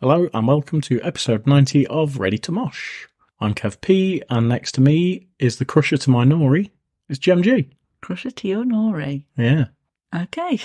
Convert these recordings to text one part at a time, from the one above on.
Hello and welcome to episode 90 of Ready to Mosh. I'm Kev P, and next to me is the crusher to my nori. It's Gem G. Crusher to your nori? Yeah. Okay.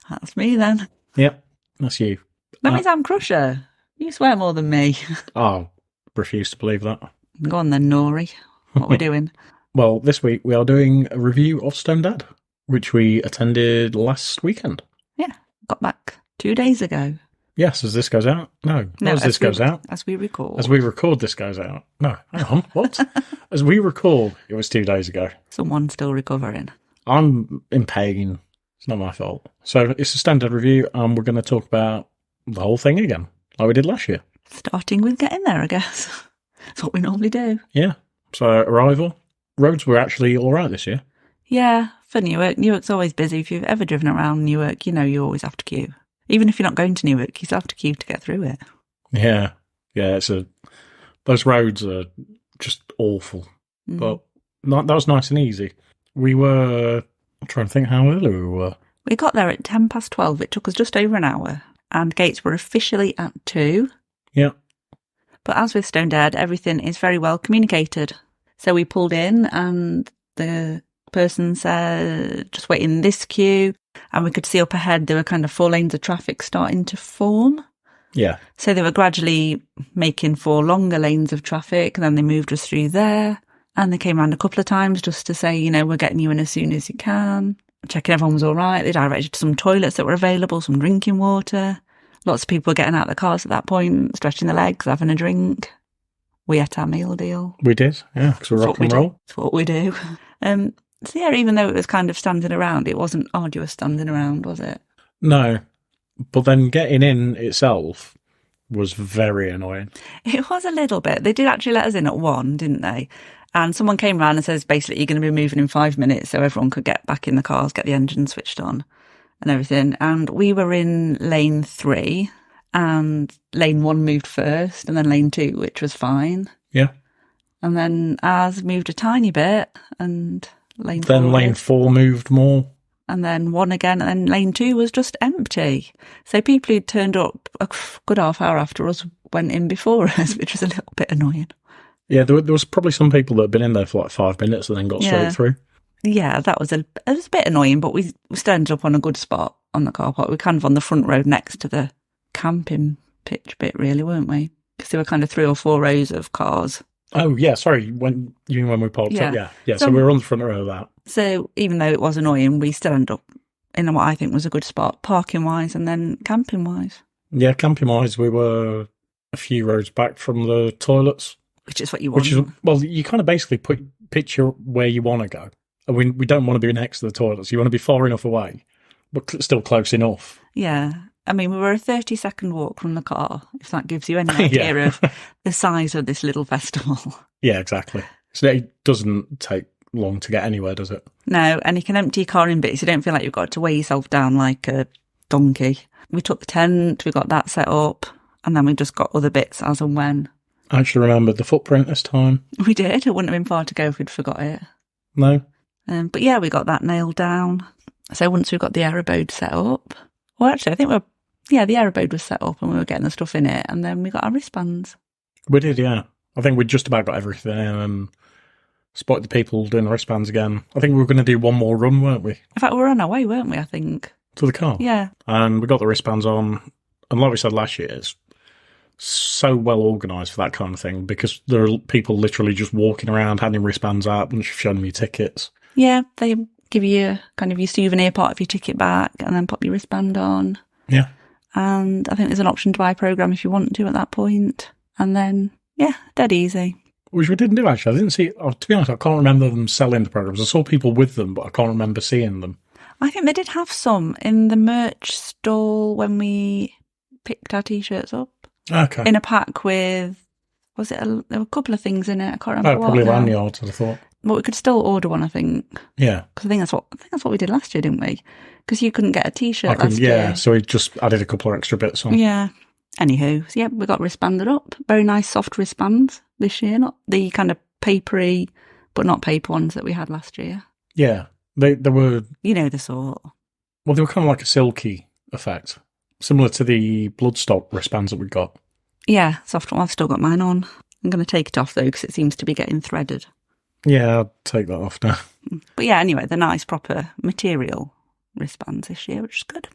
That's me then. Yep, that's you. That means I'm crusher. You swear more than me. Oh, refuse to believe that. Go on then, nori. What are we doing? Well, this week we are doing a review of Stonedead, which we attended last weekend. Yeah, got back 2 days ago. Yes, as this goes out. No, as this goes out. As we record. As we record, this goes out. No, hang on, what? As we record, it was 2 days ago. Someone's still recovering. I'm in pain. It's not my fault. So it's a Stonedead review, and we're going to talk about the whole thing again, like we did last year. Starting with getting there, I guess. That's what we normally do. Yeah. So arrival. Roads were actually all right this year. Yeah, for Newark. Newark's always busy. If you've ever driven around Newark, you know you always have to queue. Even if you're not going to Newark, you still have to queue to get through it. Yeah. Yeah, those roads are just awful. But that was nice and easy. We were, I'm trying to think how early we were. We got there at 12:10. It took us just over an hour. And gates were officially at 2. Yeah. But as with Stonedead, everything is very well communicated. So we pulled in and the person said, just wait in this queue. And we could see up ahead there were kind of 4 lanes of traffic starting to form. Yeah. So they were gradually making 4 longer lanes of traffic, and then they moved us through there. And they came around a couple of times just to say, you know, we're getting you in as soon as you can. Checking everyone was all right. They directed to some toilets that were available, some drinking water. Lots of people were getting out of the cars at that point, stretching their legs, having a drink. We ate our meal deal. We did, yeah, because we're rock and roll. That's what we do. So yeah, even though it was kind of standing around, it wasn't arduous standing around, was it? No, but then getting in itself was very annoying. It was a little bit. They did actually let us in at 1, didn't they? And someone came around and says, basically, you're going to be moving in 5 minutes, so everyone could get back in the cars, get the engine switched on and everything. And we were in lane 3, and lane 1 moved first, and then lane 2, which was fine. Yeah. And then ours moved a tiny bit, and lane 4 moved more. And then 1 again, and then lane 2 was just empty. So people who turned up a good half hour after us went in before us, which was a little bit annoying. Yeah, there was probably some people that had been in there for like 5 minutes and then got straight through. Yeah, it was a bit annoying, but we still ended up on a good spot on the car park. We were kind of on the front road next to the camping pitch bit, really, weren't we? Because there were kind of 3 or 4 rows of cars. Oh, yeah, sorry, when we parked up, yeah. So we were on the front row of that. So even though it was annoying, we still ended up in what I think was a good spot, parking-wise and then camping-wise. Yeah, camping-wise, we were a few rows back from the toilets. Which is what you want. Well, you kind of basically picture where you want to go. And we don't want to be next to the toilets. You want to be far enough away, but still close enough. Yeah. I mean, we were a 30-second walk from the car, if that gives you any idea of the size of this little festival. Yeah, exactly. So it doesn't take long to get anywhere, does it? No, and you can empty your car in bits. You don't feel like you've got to weigh yourself down like a donkey. We took the tent, we got that set up, and then we just got other bits as and when. I actually remembered the footprint this time. We did. It wouldn't have been far to go if we'd forgot it. No. But yeah, we got that nailed down. So once we got the aerobode set up, well, actually, I think the aerobode was set up and we were getting the stuff in it, and then we got our wristbands. We did, yeah. I think we just about got everything in and spotted the people doing the wristbands again. I think we were going to do one more run, weren't we? In fact, we were on our way, weren't we, I think? To the car? Yeah. And we got the wristbands on, and like we said last year, it's so well organised for that kind of thing because there are people literally just walking around handing wristbands out and showing them your tickets. Yeah, they give you kind of your souvenir part of your ticket back and then pop your wristband on. Yeah. And I think there's an option to buy a programme if you want to at that point. And then, yeah, dead easy. Which we didn't do, actually. I didn't see, to be honest, I can't remember them selling the programmes. I saw people with them, but I can't remember seeing them. I think they did have some in the merch stall when we picked our T-shirts up. Okay. In a pack with, there were a couple of things in it. I can't remember what. Probably lanyards, I thought. But we could still order one, I think. Yeah. Because I think that's what we did last year, didn't we? Because you couldn't get a T-shirt last year. Yeah, so we just added a couple of extra bits on. Yeah. Anywho, so yeah, we got wristbanded up. Very nice soft wristbands this year, not the kind of papery, but not paper ones that we had last year. Yeah, they were... You know the sort. Well, they were kind of like a silky effect. Similar to the bloodstock wristbands that we got. Yeah, soft one. I've still got mine on. I'm going to take it off though because it seems to be getting threaded. Yeah, I'll take that off now. But yeah, anyway, they're nice, proper material wristbands this year, which is good.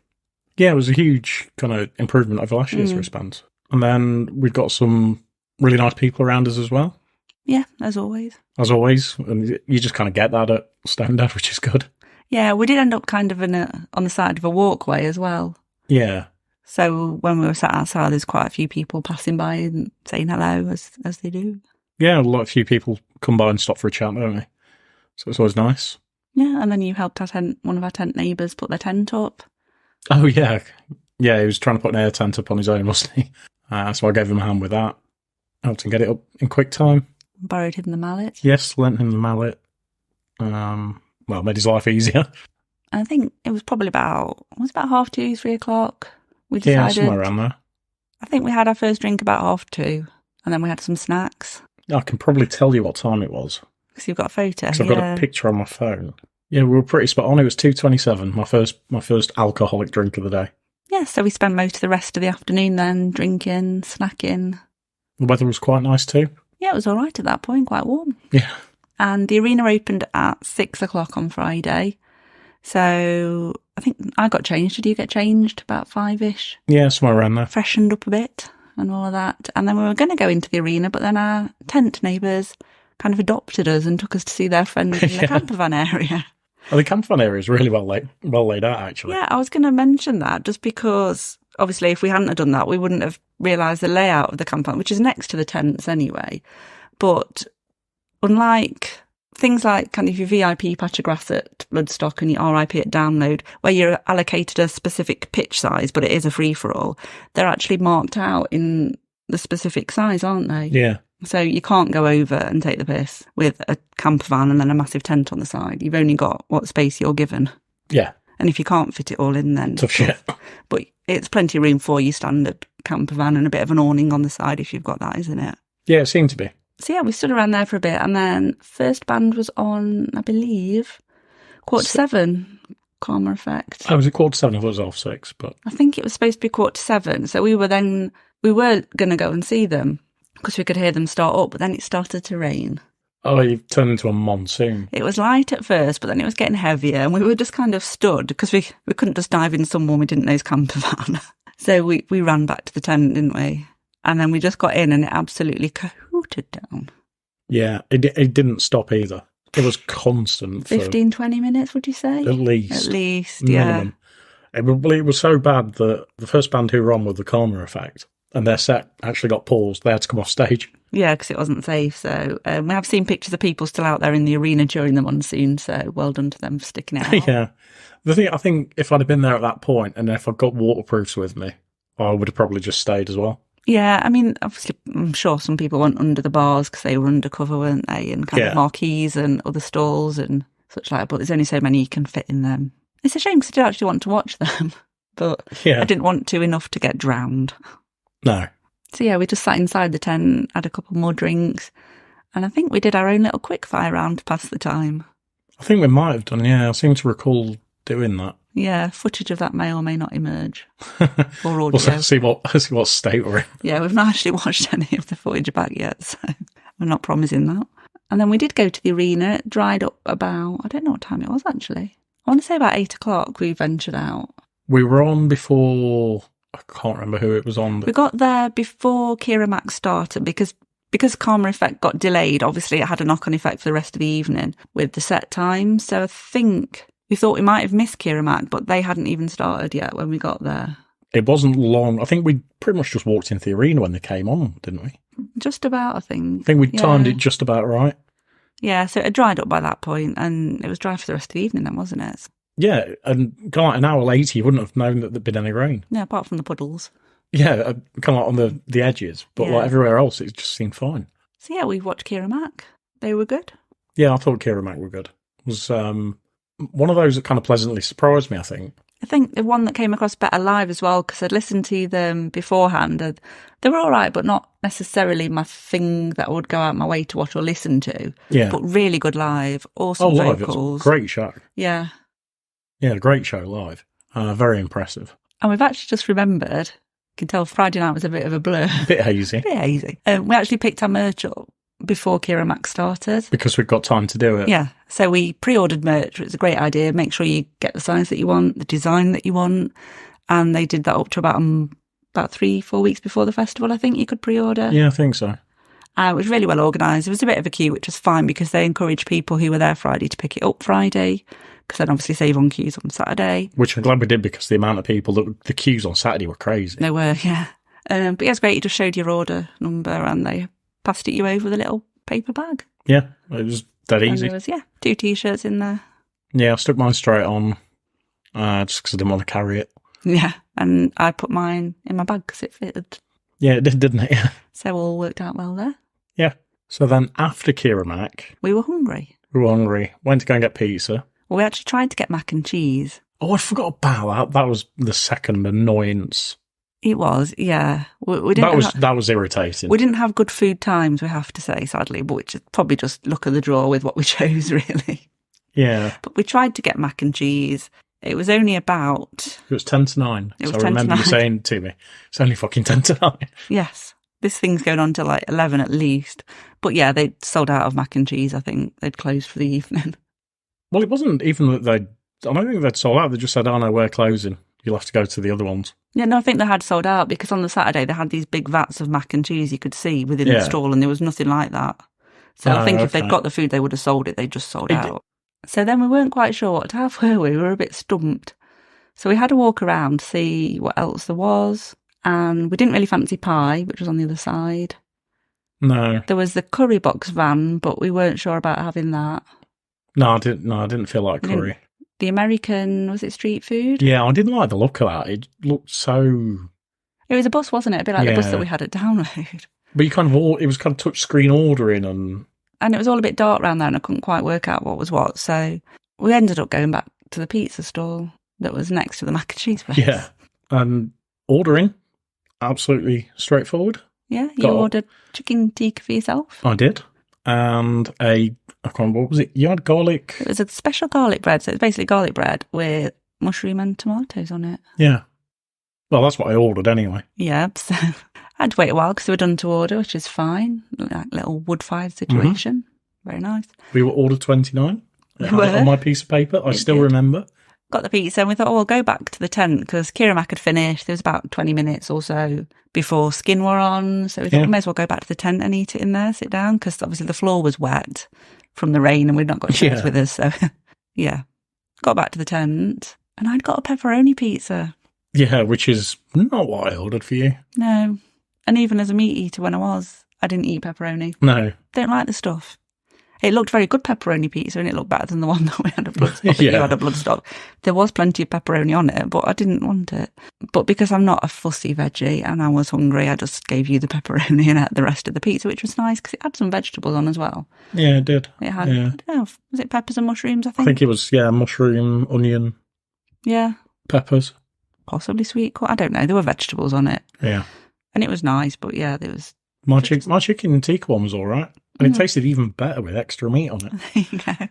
Yeah, it was a huge kind of improvement over last year's wristbands. And then we've got some really nice people around us as well. Yeah, as always. As always. And you just kind of get that at Stonedead, which is good. Yeah, we did end up kind of on the side of a walkway as well. Yeah. So when we were sat outside, there's quite a few people passing by and saying hello, as they do. Yeah, a few people come by and stop for a chat, don't they? So it's always nice. Yeah, and then you helped one of our tent neighbours put their tent up. Oh, yeah. Yeah, he was trying to put an air tent up on his own, wasn't he? So I gave him a hand with that. Helped him get it up in quick time. Borrowed him the mallet. Yes, lent him the mallet. Made his life easier. I think it was probably about 2:30, 3 o'clock. We decided. Yeah, somewhere around there. I think we had our first drink about 2:30, and then we had some snacks. I can probably tell you what time it was. Because you've got a photo. Because I've got a picture on my phone. Yeah, we were pretty spot on. It was 2:27, my first alcoholic drink of the day. Yeah, so we spent most of the rest of the afternoon then drinking, snacking. The weather was quite nice too. Yeah, it was all right at that point, quite warm. Yeah. And the arena opened at 6 o'clock on Friday. So I think I got changed. Did you get changed about 5-ish? Yeah, somewhere around there. Freshened up a bit and all of that. And then we were going to go into the arena, but then our tent neighbours kind of adopted us and took us to see their friends in the camper van area. Oh, the camper van area is really well laid out, actually. Yeah, I was going to mention that just because, obviously, if we hadn't have done that, we wouldn't have realised the layout of the camper van, which is next to the tents anyway. But unlike things like kind of your VIP patch of grass at Bloodstock and your RIP at Download, where you're allocated a specific pitch size, but it is a free-for-all, they're actually marked out in the specific size, aren't they? Yeah. So you can't go over and take the piss with a camper van and then a massive tent on the side. You've only got what space you're given. Yeah. And if you can't fit it all in, then tough shit. But it's plenty of room for your standard camper van and a bit of an awning on the side if you've got that, isn't it? Yeah, it seemed to be. So yeah, we stood around there for a bit, and then first band was on, I believe, 7:15, Karma Effect. Oh, was it 7:15? I thought it was 6:30, but I think it was supposed to be 7:15. So we were going to go and see them because we could hear them start up, but then it started to rain. Oh, you've turned into a monsoon. It was light at first, but then it was getting heavier, and we were just kind of stood because we couldn't just dive in someone we didn't know's camper van. So we ran back to the tent, didn't we? And then we just got in and it absolutely cahooted down. Yeah, it didn't stop either. It was constant. 15, 20 minutes, would you say? At least. At least, minimum. Yeah. It was so bad that the first band who were on with the Karma Effect, and their set actually got paused. They had to come off stage. Yeah, because it wasn't safe. So we have seen pictures of people still out there in the arena during the monsoon, so well done to them for sticking it out. Yeah. The thing, I think if I'd have been there at that point, and if I'd got waterproofs with me, I would have probably just stayed as well. Yeah, I mean, obviously, I'm sure some people went under the bars because they were undercover, weren't they? And kind of marquees and other stalls and such like that. But there's only so many you can fit in them. It's a shame because I did actually want to watch them, but I didn't want to enough to get drowned. No. So yeah, we just sat inside the tent, had a couple more drinks, and I think we did our own little quickfire round to pass the time. I think we might have done, yeah. I seem to recall doing that. Yeah, footage of that may or may not emerge. Or audio. We'll see what state we're in. Yeah, we've not actually watched any of the footage back yet, so we're not promising that. And then we did go to the arena. It dried up about, I don't know what time it was actually. I want to say about 8 o'clock we ventured out. We were on before, I can't remember who it was on. We got there before Kira Max started because Karma Effect got delayed. Obviously, it had a knock-on effect for the rest of the evening with the set time. So I think we thought we might have missed Kira Mac, but they hadn't even started yet when we got there. It wasn't long. I think we pretty much just walked into the arena when they came on, didn't we? Just about, I think. I think we timed it just about right. Yeah, so it had dried up by that point, and it was dry for the rest of the evening then, wasn't it? Yeah, and kind of like an hour later, you wouldn't have known that there'd been any rain. Yeah, apart from the puddles. Yeah, kind of like on the edges, but like everywhere else, it just seemed fine. So yeah, we watched Kira Mac. They were good. Yeah, I thought Kira Mac were good. It was one of those that kind of pleasantly surprised me, I think. I think the one that came across better live as well, because I'd listened to them beforehand. And they were all right, but not necessarily my thing that I would go out my way to watch or listen to. Yeah. But really good live. Awesome vocals. Live. It was a great show. Yeah. Yeah, great show live. Very impressive. And we've actually just remembered, you can tell Friday night was a bit of a blur. A bit hazy. A bit hazy. We actually picked our merch up before Kira Mac started. Because we've got time to do it. Yeah. So we pre-ordered merch. It's a great idea. Make sure you get the size that you want, the design that you want. And they did that up to about 3-4 weeks before the festival, I think you could pre-order. Yeah, I think so. It was really well organised. It was a bit of a queue, which was fine because they encouraged people who were there Friday to pick it up Friday, because then obviously save on queues on Saturday. Which I'm glad we did, because the amount of people, the queues on Saturday were crazy. They were, yeah. But yeah, it's great. You just showed your order number and they passed it you over with a little paper bag. Yeah, it was that easy. And there was, 2 T-shirts in there. Yeah, I stuck mine straight on, just because I didn't want to carry it. Yeah, and I put mine in my bag because it fitted. Yeah, it did, didn't it? Yeah. So all worked out well there. Yeah. So then after Kira Mac, we were hungry. Went to go and get pizza. Well, we actually tried to get mac and cheese. Oh, I forgot about that. That was the second annoyance. It was, yeah. We didn't that was irritating. We didn't have good food times, we have to say, sadly, but which is probably just luck of the draw with what we chose, really. Yeah. But we tried to get mac and cheese. It was only about... It was 10 to 9. It was so 10 I remember to you 9. saying to me, it's only fucking 10 to 9. Yes. This thing's going on to like 11 at least. But yeah, they'd sold out of mac and cheese, I think. They'd closed for the evening. Well, it wasn't even that I don't think they'd sold out. They just said, oh no, we're closing. You'll have to go to the other ones. Yeah, no, I think they had sold out because on the Saturday they had these big vats of mac and cheese you could see within the stall and there was nothing like that. So I think if they'd got the food, they would have sold it. They just sold out. So then we weren't quite sure what to have, were we? We were a bit stumped. So we had a walk around to see what else there was. And we didn't really fancy pie, which was on the other side. No. There was the curry box van, but we weren't sure about having that. No, I didn't feel like curry. The American, was it street food? Yeah, I didn't like the look of that. It looked so... It was a bus, wasn't it? A bit like the bus that we had at Download. But it was kind of touch screen ordering and it was all a bit dark around there and I couldn't quite work out what was what. So we ended up going back to the pizza stall that was next to the mac and cheese place. Yeah. And ordering, absolutely straightforward. Yeah, you ordered chicken tikka for yourself. I did. And I can't remember, what was it? You had garlic? It was a special garlic bread. So it's basically garlic bread with mushroom and tomatoes on it. Yeah. Well, that's what I ordered anyway. Yeah, so I had to wait a while because we were done to order, which is fine. Like little wood-fired situation. Mm-hmm. Very nice. We were order 29 on my piece of paper. I still remember. Got the pizza and we thought, we'll go back to the tent because Kira Mac had finished. There was about 20 minutes or so before Skin were on. So we thought we may as well go back to the tent and eat it in there, sit down, because obviously the floor was wet from the rain and we'd not got chairs with us. So yeah, got back to the tent and I'd got a pepperoni pizza. Yeah, which is not what I ordered for you. No. And even as a meat eater when I didn't eat pepperoni. No. Don't like the stuff. It looked very good pepperoni pizza and it looked better than the one that we had a bloodstock. You had a bloodstock. There was plenty of pepperoni on it, but I didn't want it. But because I'm not a fussy veggie and I was hungry, I just gave you the pepperoni and ate the rest of the pizza, which was nice because it had some vegetables on as well. Yeah, it did. It had, I don't know, was it peppers and mushrooms, I think? I think it was, mushroom, onion. Yeah. Peppers. Possibly sweet corn. I don't know. There were vegetables on it. Yeah. And it was nice, but yeah, there was... My chicken tikka one was all right. And it tasted even better with extra meat on it. There you go.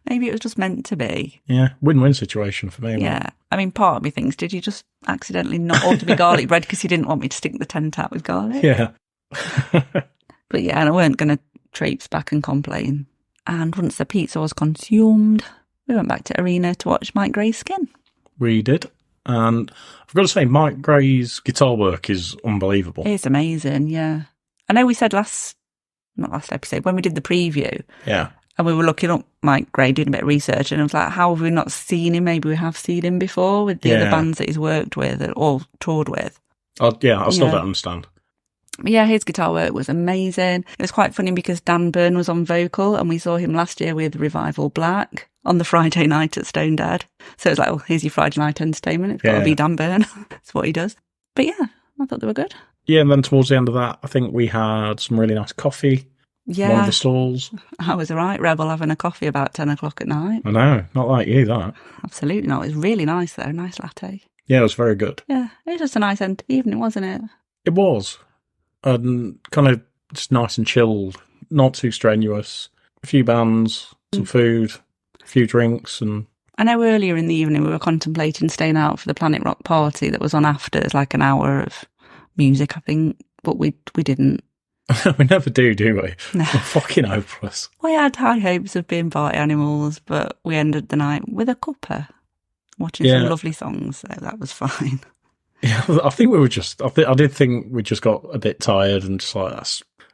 Maybe it was just meant to be. Yeah, win-win situation for me. Yeah. I mean, part of me thinks, did you just accidentally not order me garlic bread because you didn't want me to stick the tent out with garlic? Yeah. But yeah, and I weren't going to traipse back and complain. And once the pizza was consumed, we went back to Arena to watch Mike Gray's Skin. We did. And I've got to say, Mike Gray's guitar work is unbelievable. It's amazing, yeah. I know we said not last episode, when we did the preview. Yeah. And we were looking up Mike Gray, doing a bit of research, and I was like, how have we not seen him? Maybe we have seen him before with the other bands that he's worked with or toured with. I still don't understand. But yeah, his guitar work was amazing. It was quite funny because Dan Byrne was on vocal, and we saw him last year with Revival Black on the Friday night at Stonedead. So it was like, oh, here's your Friday night entertainment. It's got to be Dan Byrne. That's what he does. But yeah, I thought they were good. Yeah, and then towards the end of that, I think we had some really nice coffee. Yeah. One of the stalls. I was a right rebel having a coffee about 10 o'clock at night. I know, not like you, that. Absolutely not. It was really nice, though. Nice latte. Yeah, it was very good. Yeah, it was just a nice end to the evening, wasn't it? It was. And kind of just nice and chilled, not too strenuous. A few bands, some food, a few drinks, and I know earlier in the evening we were contemplating staying out for the Planet Rock party that was on after. It's like an hour of music, I think, but we didn't. We never do we? No. We're fucking hopeless. We had high hopes of being party animals, but we ended the night with a cuppa, watching some lovely songs, so that was fine. Yeah, I think we were just... I did think we just got a bit tired and just like,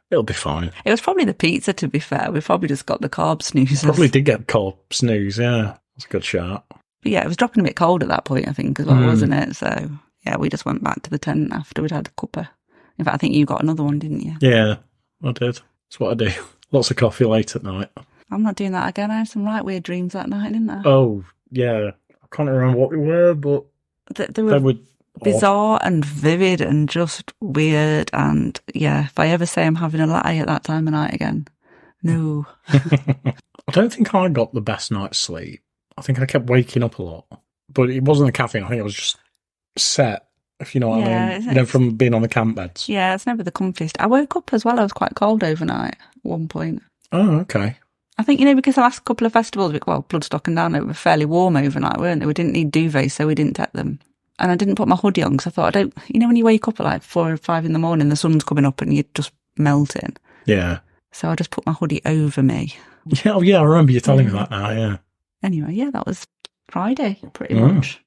it'll be fine. It was probably the pizza, to be fair. We probably just got the carb snoozers. Probably did get carb snooze, yeah. That's a good shot. But yeah, it was dropping a bit cold at that point, I think, as well, wasn't it? So, yeah, we just went back to the tent after we'd had a cuppa. In fact, I think you got another one, didn't you? Yeah, I did. That's what I do. Lots of coffee late at night. I'm not doing that again. I had some right weird dreams that night, didn't I? Oh, yeah. I can't remember what they were, but they were bizarre and vivid and just weird. And yeah, if I ever say I'm having a latte at that time of night again, no. I don't think I got the best night's sleep. I think I kept waking up a lot. But it wasn't the caffeine. I think I was just set, if you know what I mean. From being on the camp beds. Yeah, it's never the comfiest. I woke up as well. I was quite cold overnight at one point. Oh, okay. I think, because the last couple of festivals, Bloodstock and Down, they were fairly warm overnight, weren't they? We didn't need duvets, so we didn't take them. And I didn't put my hoodie on because I thought, when you wake up at like 4 or 5 in the morning, the sun's coming up and you're just melting. Yeah. So I just put my hoodie over me. Yeah, I remember you telling me that now, yeah. Anyway, yeah, that was Friday, pretty much.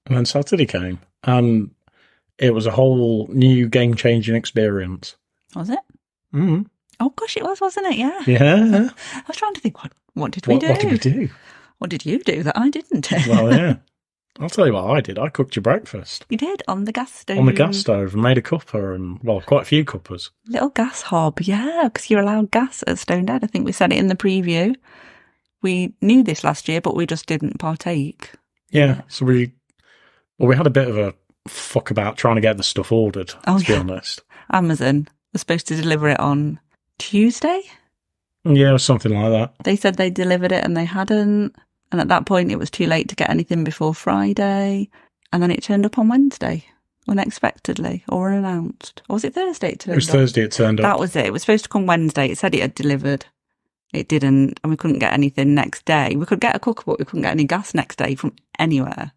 And then Saturday came, and it was a whole new game-changing experience. Was it? Mm-hmm. Oh, gosh, it was, wasn't it? Yeah. Yeah. I was trying to think, what did we do? What did we do? What did you do that I didn't do? Well, yeah. I'll tell you what I did. I cooked your breakfast. You did, on the gas stove. On the gas stove, and made a cuppa, and, quite a few cuppas. Little gas hob, yeah, because you're allowed gas at Stonedead. I think we said it in the preview. We knew this last year, but we just didn't partake. Yeah, so we had a bit of a fuck about trying to get the stuff ordered, to be honest. Amazon was supposed to deliver it on Tuesday? Yeah, something like that. They said they delivered it and they hadn't. And at that point, it was too late to get anything before Friday. And then it turned up on Wednesday, unexpectedly, or unannounced. Or was it Thursday it turned up? It was Thursday it turned up. That was it. It was supposed to come Wednesday. It said it had delivered. It didn't. And we couldn't get anything next day. We could get a cooker, but we couldn't get any gas next day from anywhere.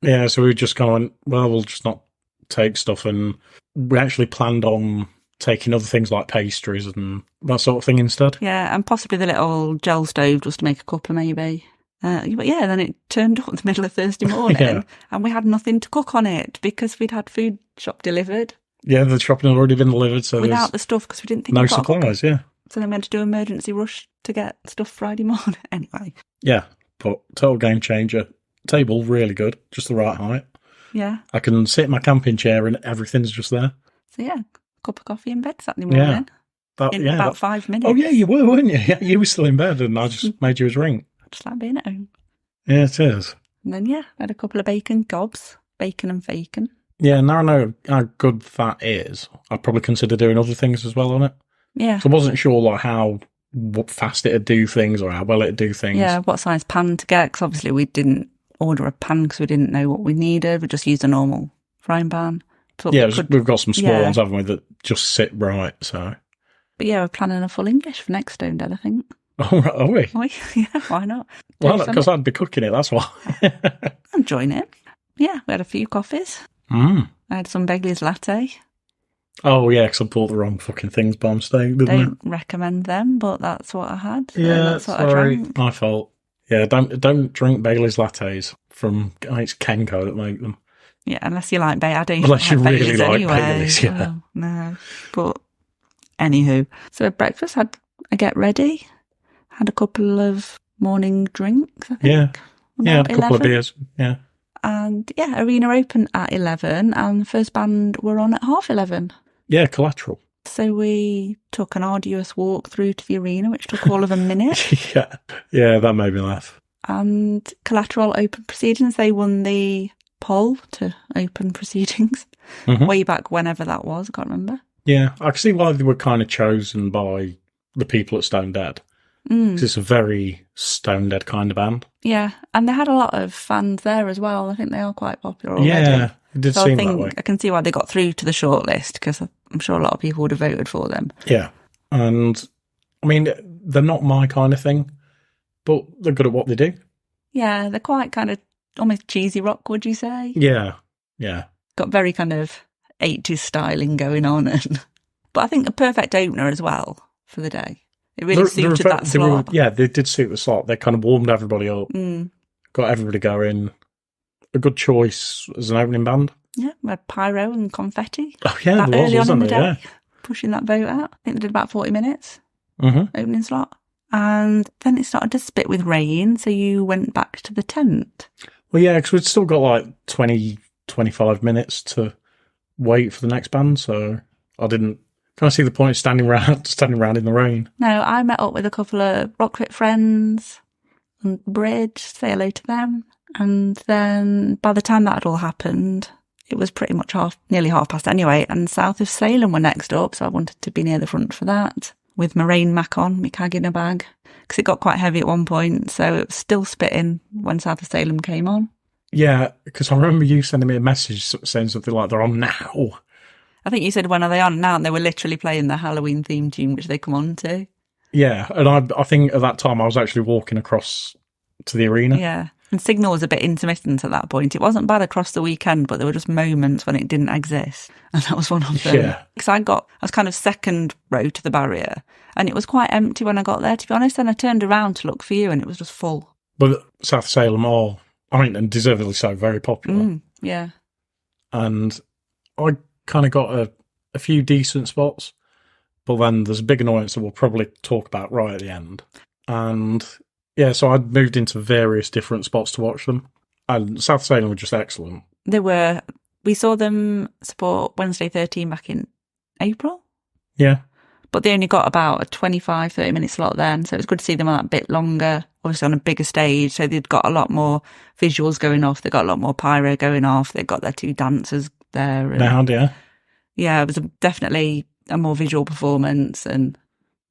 Yeah, so we just kind of went, we'll just not take stuff. And we actually planned on taking other things like pastries and that sort of thing instead. Yeah, and possibly the little gel stove just to make a cuppa maybe. But yeah, then it turned up in the middle of Thursday morning and we had nothing to cook on it because we'd had food shop delivered. Yeah, the shopping had already been delivered. So without the stuff because we didn't think no supplies, yeah. So then we had to do an emergency rush to get stuff Friday morning anyway. Yeah, but total game changer. Table, really good, just the right height. Yeah. I can sit in my camping chair and everything's just there. So yeah, cup of coffee in bed Saturday morning. About 5 minutes. Oh yeah, you were, weren't you? Yeah, you were still in bed and I just made you a drink. Just like being at home. Yeah, it is. And then, I had a couple of bacon gobs. Bacon and faking. Yeah, now I know how good that is. I'd probably consider doing other things as well on it. Yeah. So I wasn't sure what fast it'd do things or how well it'd do things. Yeah, what size pan to get, because obviously we didn't order a pan because we didn't know what we needed. We just used a normal frying pan. We've got some small ones, haven't we, that just sit right, so. But yeah, we're planning a full English for next Stonedead, I think. Oh, right, are we? Yeah, why not? Well, because I'd be cooking it, that's why. I'm enjoying it. Yeah, we had a few coffees. I had some Begley's latte. Oh, yeah, because I bought the wrong fucking things by mistake, didn't I? Don't recommend them, but that's what I had. Yeah, that's what I sorry, drank. my fault. Yeah, don't drink Bailey's lattes from, it's Kenco that make them. Yeah, unless you like Bailey's. I don't Unless you like really Baileys like anyway. Bailey's, yeah. Oh, no, but anywho. So at breakfast, had a get ready, had a couple of morning drinks, I think. Yeah, About a couple 11. of beers, yeah. And arena opened at 11 and the first band were on at 11:30. Yeah, Collateral. So we took an arduous walk through to the arena, which took all of a minute. Yeah, that made me laugh. And Collateral opened proceedings. They won the poll to open proceedings way back whenever that was. I can't remember. Yeah, I can see why they were kind of chosen by the people at Stonedead. Because it's a very Stonedead kind of band. Yeah, and they had a lot of fans there as well. I think they are quite popular already. Yeah, it did seem that way. I can see why they got through to the shortlist because I'm sure a lot of people would have voted for them. Yeah, and I mean, they're not my kind of thing, but they're good at what they do. Yeah, they're quite kind of almost cheesy rock, would you say? Yeah, yeah. Got very kind of 80s styling going on. But I think a perfect opener as well for the day. It really suited that slot. They did suit the slot. They kind of warmed everybody up, got everybody going. A good choice as an opening band. Yeah, we had pyro and confetti. Oh, yeah, there was, early on in the day, yeah. pushing that boat out. I think they did about 40 minutes opening slot. And then it started to spit with rain, so you went back to the tent. Well, yeah, because we'd still got like 20, 25 minutes to wait for the next band, so I didn't kind of see the point of standing around in the rain. No, I met up with a couple of Rockfit friends on the bridge, say hello to them. And then by the time that had all happened, it was pretty much nearly half past anyway. And South of Salem were next up, so I wanted to be near the front for that. With my rain mac on, my cag in a bag, because it got quite heavy at one point, so it was still spitting when South of Salem came on. Yeah, because I remember you sending me a message saying something like, they're on now. I think you said, when are they on now? And they were literally playing the Halloween theme tune, which they come on to. Yeah, and I think at that time I was actually walking across to the arena. Yeah, and signal was a bit intermittent at that point. It wasn't bad across the weekend, but there were just moments when it didn't exist. And that was one of them. Yeah. Because I was kind of second row to the barrier, and it was quite empty when I got there, to be honest. And I turned around to look for you, and it was just full. But South Salem are, I mean, and deservedly so, very popular. Yeah. And I kind of got a few decent spots, but then there's a big annoyance that we'll probably talk about right at the end. And yeah, so I'd moved into various different spots to watch them. And South Salem were just excellent. They were. We saw them support Wednesday 13 back in April. Yeah. But they only got about a 25, 30-minute slot then, so it was good to see them on that bit longer, obviously on a bigger stage, so they'd got a lot more visuals going off, they got a lot more pyro going off, they got their two dancers there. And, yeah. Yeah, it was definitely a more visual performance, and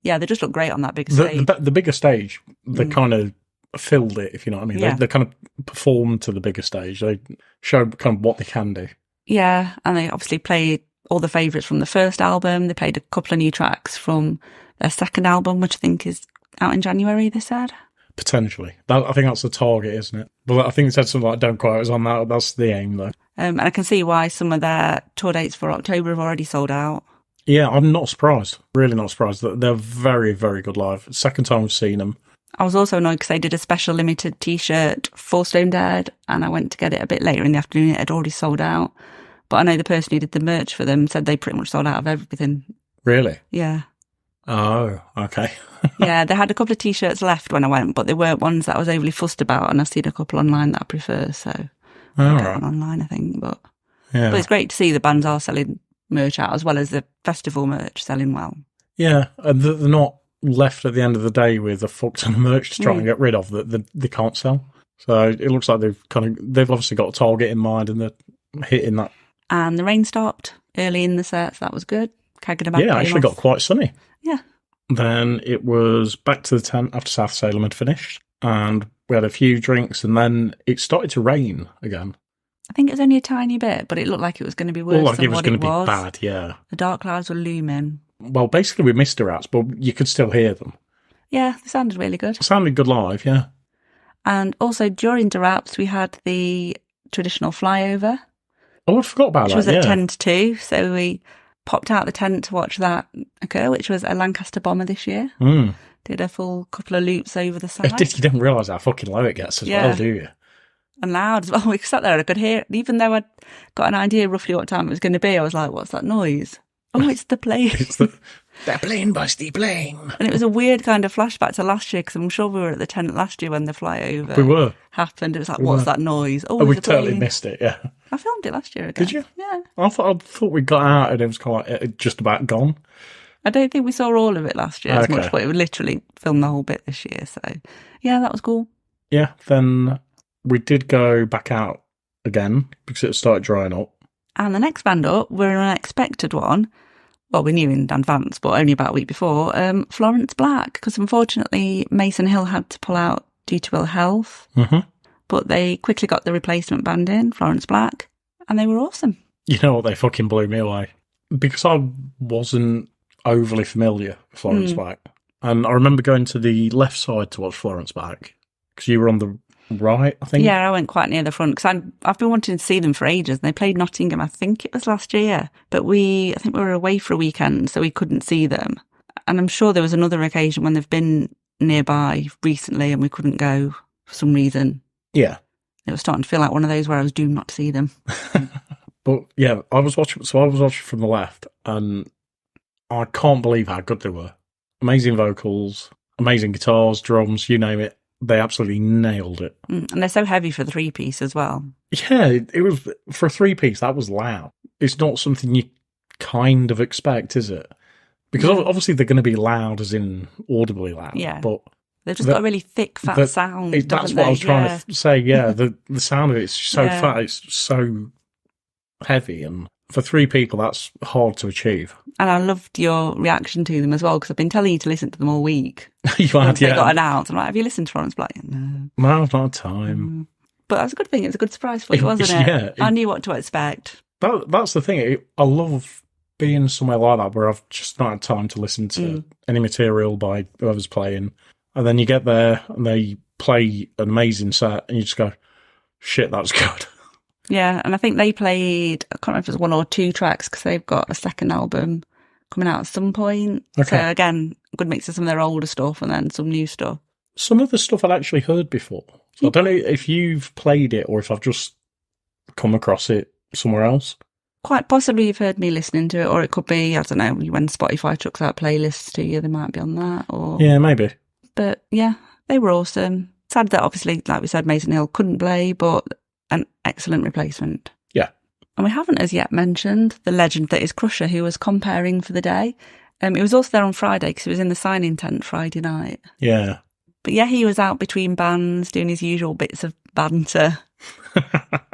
yeah, they just looked great on that big stage. The bigger stage, they kind of filled it, if you know what I mean. Yeah. They kind of performed to the bigger stage. They showed kind of what they can do. Yeah, and they obviously played all the favourites from the first album. They played a couple of new tracks from their second album, which I think is out in January, they said. Potentially. I think that's the target, isn't it? But I think it said something like, don't quote us on that. That's the aim, though. And I can see why some of their tour dates for October have already sold out. Yeah, I'm not surprised. Really not surprised. They're very, very good live. Second time we've seen them. I was also annoyed because they did a special limited T-shirt for Stonedead, and I went to get it a bit later in the afternoon. It had already sold out. But I know the person who did the merch for them said they pretty much sold out of everything. Really? Yeah. Oh, okay. Yeah, they had a couple of T-shirts left when I went, but they weren't ones that I was overly fussed about, and I've seen a couple online that I prefer, so I'll get one online, I think. But it's great to see the bands are selling merch out, as well as the festival merch selling well. Yeah, and they're not left at the end of the day with a fuck ton of merch to try and get rid of that they can't sell. So it looks like they've obviously got a target in mind, and they're hitting that. And the rain stopped early in the set, so that was good. Yeah, actually got quite sunny. Yeah. Then it was back to the tent after South Salem had finished, and we had a few drinks, and then it started to rain again. I think it was only a tiny bit, but it looked like it was going to be worse than what it was. It was going to be bad, yeah. The dark clouds were looming. Well, basically we missed the rats, but you could still hear them. Yeah, they sounded really good. It sounded good live, yeah. And also during the raps, we had the traditional flyover. Oh, I forgot about that, which was at 10 to 2, so we popped out the tent to watch that occur, which was a Lancaster bomber this year. Did a full couple of loops over the side. You didn't realise how fucking low it gets as well, do you? And loud as well. We sat there and I could hear it. Even though I'd got an idea roughly what time it was going to be, I was like, what's that noise? Oh, it's the plane. They're playing Busty plane. And it was a weird kind of flashback to last year, because I'm sure we were at the tent last year when the flyover happened. It was like, what's that noise? Oh, we totally missed it, yeah. I filmed it last year again. Did you? Yeah. I thought we got out and it was quite just about gone. I don't think we saw all of it last year as much, but it would literally film the whole bit this year. So, yeah, that was cool. Yeah, then we did go back out again because it started drying up. And the next band up were an unexpected one. Well, we knew in advance, but only about a week before, Florence Black, because unfortunately Mason Hill had to pull out due to ill health. But they quickly got the replacement band in, Florence Black, and they were awesome. You know what? They fucking blew me away. Because I wasn't overly familiar with Florence Black. And I remember going to the left side to watch Florence back, because you were on the right, I think. Yeah, I went quite near the front, because I've been wanting to see them for ages. And they played Nottingham, I think it was last year. But I think we were away for a weekend, so we couldn't see them. And I'm sure there was another occasion when they've been nearby recently and we couldn't go for some reason. Yeah. It was starting to feel like one of those where I was doomed not to see them. But yeah, I was watching from the left, and I can't believe how good they were. Amazing vocals, amazing guitars, drums, you name it. They absolutely nailed it. And they're so heavy for the 3-piece as well. Yeah, it was, for a 3-piece, that was loud. It's not something you kind of expect, is it? Because obviously they're going to be loud, as in audibly loud. Yeah. But they've just got a really thick, fat sound. That's what I was trying to say. Yeah, the sound of it is so fat. It's so heavy, and for 3 people, that's hard to achieve. And I loved your reaction to them as well, because I've been telling you to listen to them all week. You had, They got announced. I'm like, have you listened to Florence Black? No, I've not had time. But that's a good thing. It's a good surprise for you, wasn't it? Yeah. I knew what to expect. That's the thing. I love being somewhere like that where I've just not had time to listen to any material by whoever's playing. And then you get there and they play an amazing set and you just go, shit, that's good. Yeah, and I think they played, I can't remember if it was 1 or 2 tracks, because they've got a second album coming out at some point. Okay. So again, a good mix of some of their older stuff and then some new stuff. Some of the stuff I'd actually heard before. So I don't know if you've played it or if I've just come across it somewhere else. Quite possibly you've heard me listening to it, or it could be, I don't know, when Spotify chucks out playlists to you, they might be on that. Or yeah, maybe. But yeah, they were awesome. Sad that obviously, like we said, Mason Hill couldn't play, but an excellent replacement. Yeah. And we haven't as yet mentioned the legend that is Crusher, who was comparing for the day. He was also there on Friday because he was in the signing tent Friday night. Yeah. But yeah, he was out between bands doing his usual bits of banter,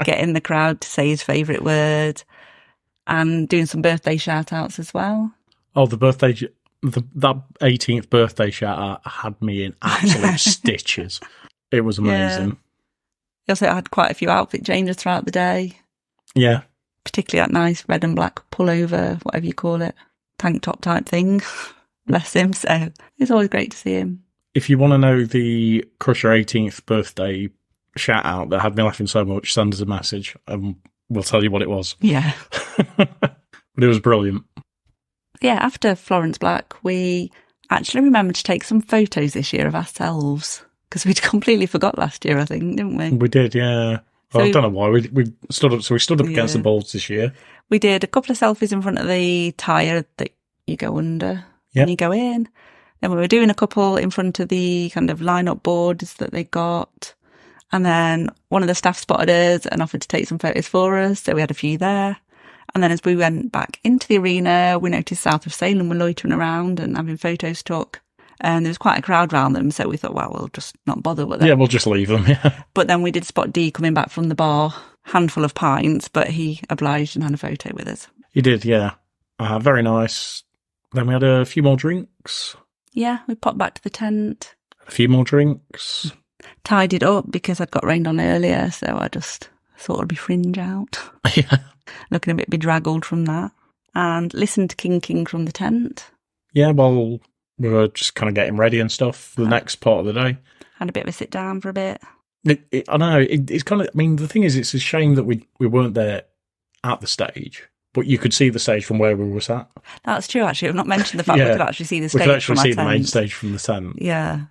getting the crowd to say his favourite word, and doing some birthday shout-outs as well. Oh, the birthday... that 18th birthday shout-out had me in absolute stitches. It was amazing. Yeah. He also had quite a few outfit changes throughout the day. Yeah. Particularly that nice red and black pullover, whatever you call it, tank top type thing. Bless him. So it's always great to see him. If you want to know the Crusher 18th birthday shout-out that had me laughing so much, send us a message and we'll tell you what it was. Yeah. But it was brilliant. Yeah, after Florence Black, we actually remembered to take some photos this year of ourselves, because we'd completely forgot last year, I think, didn't we? We did, yeah. Well, I don't know why. We stood up. So we stood up against the boards this year. We did a couple of selfies in front of the tyre that you go under when you go in. Then we were doing a couple in front of the kind of line-up boards that they got. And then one of the staff spotted us and offered to take some photos for us. So we had a few there. And then as we went back into the arena, we noticed South of Salem were loitering around and having photos took. And there was quite a crowd around them. So we thought, well, we'll just not bother with it. Yeah, we'll just leave them, yeah. But then we did spot D coming back from the bar, handful of pints, but he obliged and had a photo with us. He did, yeah. Very nice. Then we had a few more drinks. Yeah, we popped back to the tent. A few more drinks. Tidied up because I'd got rained on earlier, so I just thought I'd be fringe out. Yeah. Looking a bit bedraggled from that. And listened to King King from the tent. Yeah, well, we were just kind of getting ready and stuff for the next part of the day. Had a bit of a sit down for a bit. I know, it's kind of, I mean, the thing is, it's a shame that we weren't there at the stage, but you could see the stage from where we were sat. That's true, actually. I've not mentioned the fact we could actually see the stage from our tent. We could actually see the main stage from the tent. Yeah.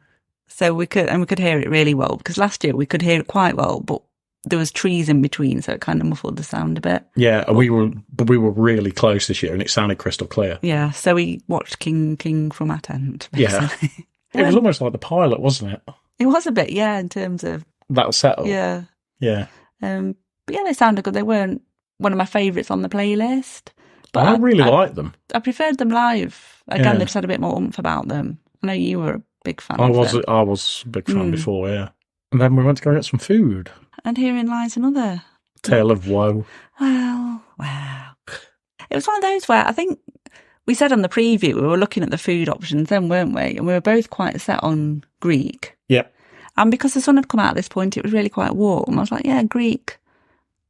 So we could hear it really well, because last year we could hear it quite well, but there was trees in between, so it kind of muffled the sound a bit. Yeah, and we were really close this year, and it sounded crystal clear. Yeah, so we watched King King from our tent, basically. Yeah. It was almost like the pilot, wasn't it? It was a bit, yeah, in terms of... that setup. Yeah. Yeah. But yeah, they sounded good. They weren't one of my favourites on the playlist. But I really liked them. I preferred them live. Again, they just had a bit more oomph about them. I know you were a big fan I of was them. a big fan before, yeah. And then we went to go get some food. And herein lies another tale of woe. Well. It was one of those where I think we said on the preview we were looking at the food options then, weren't we? And we were both quite set on Greek. Yep. And because the sun had come out at this point, it was really quite warm. I was like, yeah, Greek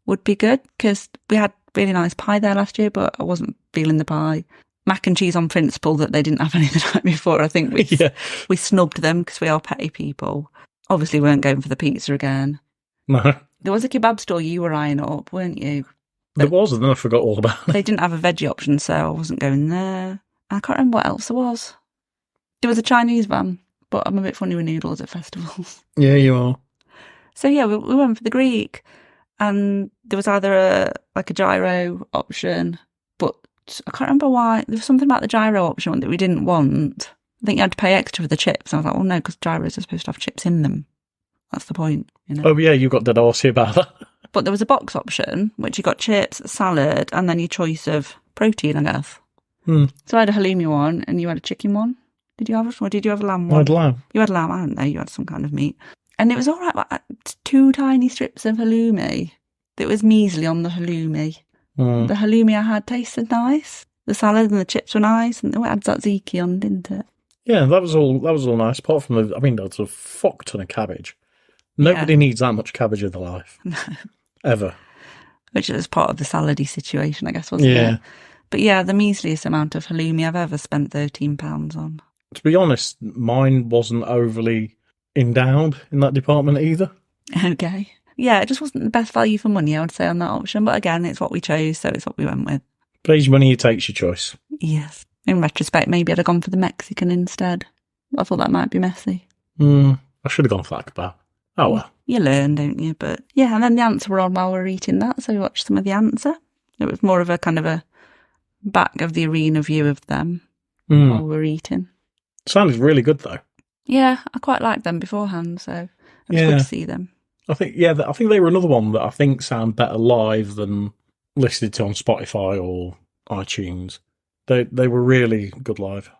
would be good, because we had really nice pie there last year, but I wasn't feeling the pie. mac and cheese on principle that they didn't have any the night before. I think we snubbed them because we are petty people. Obviously, we weren't going for the pizza again. No. There was a kebab store you were eyeing up, weren't you? There was, and then I forgot all about it. They didn't have a veggie option, so I wasn't going there. I can't remember what else there was. There was a Chinese van, but I'm a bit funny with noodles at festivals. Yeah, you are. So yeah, we went for the Greek, and there was either a gyro option, but I can't remember why. There was something about the gyro option that we didn't want. I think you had to pay extra for the chips. I was like, oh no, because gyros are supposed to have chips in them. That's the point, you know. Oh yeah, you got dead arsey about that. But there was a box option, which you got chips, salad, and then your choice of protein, I guess. So I had a halloumi one, and you had a chicken one. Did you have or did you have a lamb one? I had lamb. You had lamb, I don't know. You had some kind of meat. And it was all right, but 2 tiny strips of halloumi. It was measly on the halloumi. The halloumi I had tasted nice. The salad and the chips were nice, and it had tzatziki on, didn't it? Yeah, that was all nice. Apart from that's a fuck ton of cabbage. Nobody needs that much cabbage in their life. No. Ever. Which is part of the salady situation, I guess, wasn't it? But yeah, the measliest amount of halloumi I've ever spent £13 on. To be honest, mine wasn't overly endowed in that department either. Okay. Yeah, it just wasn't the best value for money, I would say, on that option. But again, it's what we chose, so it's what we went with. Pays money, you takes your choice. Yes. In retrospect, maybe I'd have gone for the Mexican instead. I thought that might be messy. I should have gone for that kebab. Oh well. You learn, don't you? But yeah, and then the ants were on while we were eating that, so we watched some of the answer. It was more of a kind of a back of the arena view of them while we were eating. Sounded really good though. Yeah, I quite liked them beforehand, so it was good to see them. I think they were another one that I think sound better live than listed to on Spotify or iTunes. They were really good live.